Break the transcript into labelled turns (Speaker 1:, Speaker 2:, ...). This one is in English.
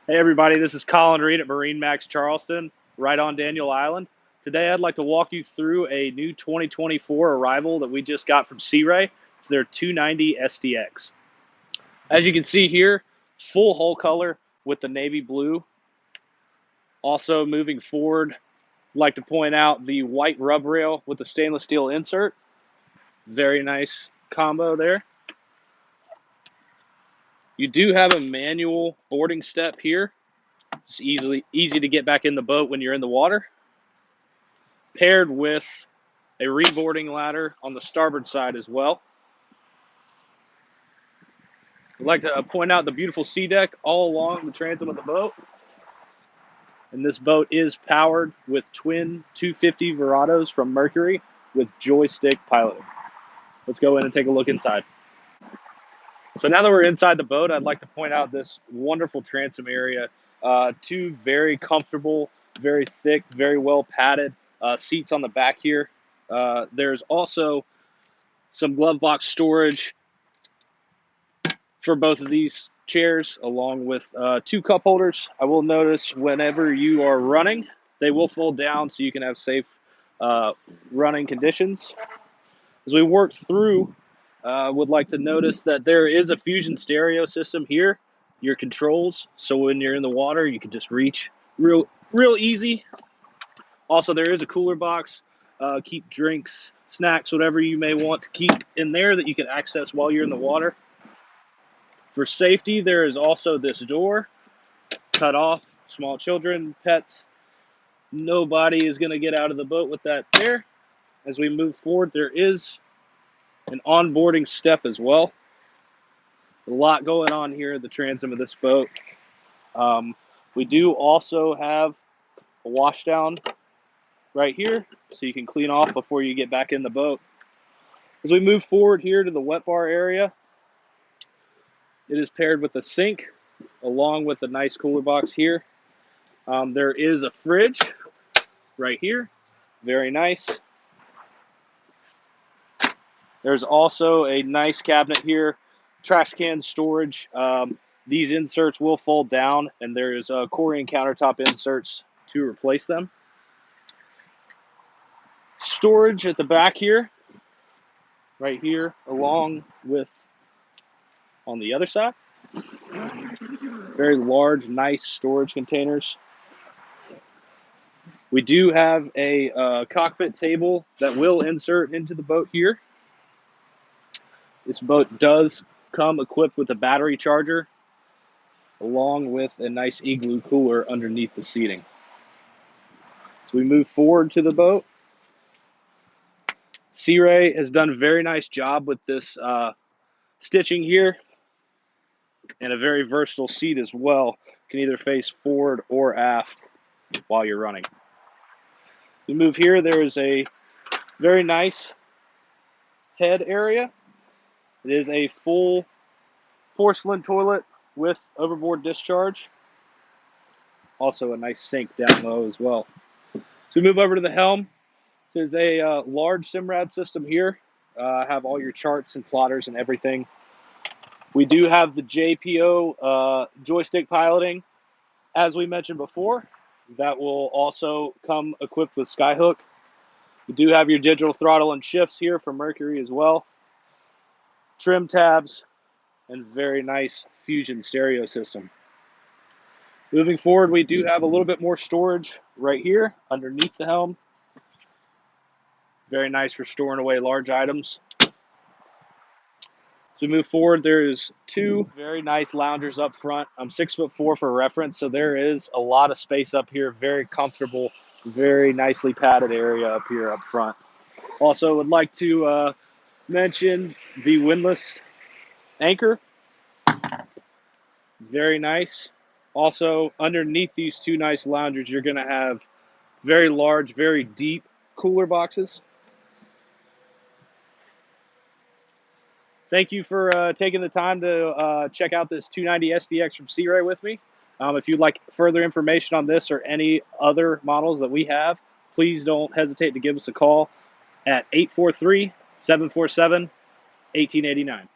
Speaker 1: Hey everybody, this is Colin Reed at MarineMax Charleston, right on Daniel Island. Today I'd like to walk you through a new 2024 arrival that we just got from Sea Ray. It's their 290 SDX. As you can see here, full hull color with the navy blue. Also moving forward, I'd like to point out the white rub rail with the stainless steel insert. Very nice combo there. You do have a manual boarding step here. It's easy to get back in the boat when you're in the water, paired with a reboarding ladder on the starboard side as well. I'd like to point out the beautiful sea deck all along the transom of the boat. And this boat is powered with twin 250 Verados from Mercury with joystick piloting. Let's go in and take a look inside. So now that we're inside the boat, I'd like to point out this wonderful transom area. Two very comfortable, very thick, very well padded seats on the back here. There's also some glove box storage for both of these chairs, along with two cup holders. I will notice whenever you are running, they will fold down so you can have safe running conditions. As we work through, would like to notice that there is a Fusion stereo system here, your controls, so when you're in the water, you can just reach real easy. Also, there is a cooler box, keep drinks, snacks, whatever you may want to keep in there that you can access while you're in the water. For safety, there is also this door, cut off, small children, pets. Nobody is going to get out of the boat with that there. As we move forward, there is an onboarding step as well. A lot going on here at the transom of this boat. We do also have a washdown right here, so you can clean off before you get back in the boat. As we move forward here to the wet bar area, it is paired with a sink, along with a nice cooler box here. There is a fridge right here, very nice. There's also a nice cabinet here, trash can storage. These inserts will fold down, and there is Corian countertop inserts to replace them. Storage at the back here, right here, along with on the other side. Very large, nice storage containers. We do have a cockpit table that will insert into the boat here. This boat does come equipped with a battery charger, along with a nice igloo cooler underneath the seating. So we move forward to the boat. Sea Ray has done a very nice job with this stitching here, and a very versatile seat as well. You can either face forward or aft while you're running. We move here, there is a very nice head area. It is a full porcelain toilet with overboard discharge. Also a nice sink down low as well. So we move over to the helm. This is a large Simrad system here. Have all your charts and plotters and everything. We do have the JPO joystick piloting, as we mentioned before. That will also come equipped with Skyhook. We do have your digital throttle and shifts here from Mercury as well. Trim tabs, and very nice Fusion stereo system. Moving forward, we do have a little bit more storage right here underneath the helm. Very nice for storing away large items. As we move forward, there's two very nice loungers up front. I'm 6'4" for reference, so there is a lot of space up here. Very comfortable, very nicely padded area up here up front. Also would like to mention the windlass anchor. Very nice. Also, underneath these two nice loungers, you're going to have very large, very deep cooler boxes. Thank you for taking the time to check out this 290 SDX from Sea Ray with me. If you'd like further information on this or any other models that we have, please don't hesitate to give us a call at 843-747-1889.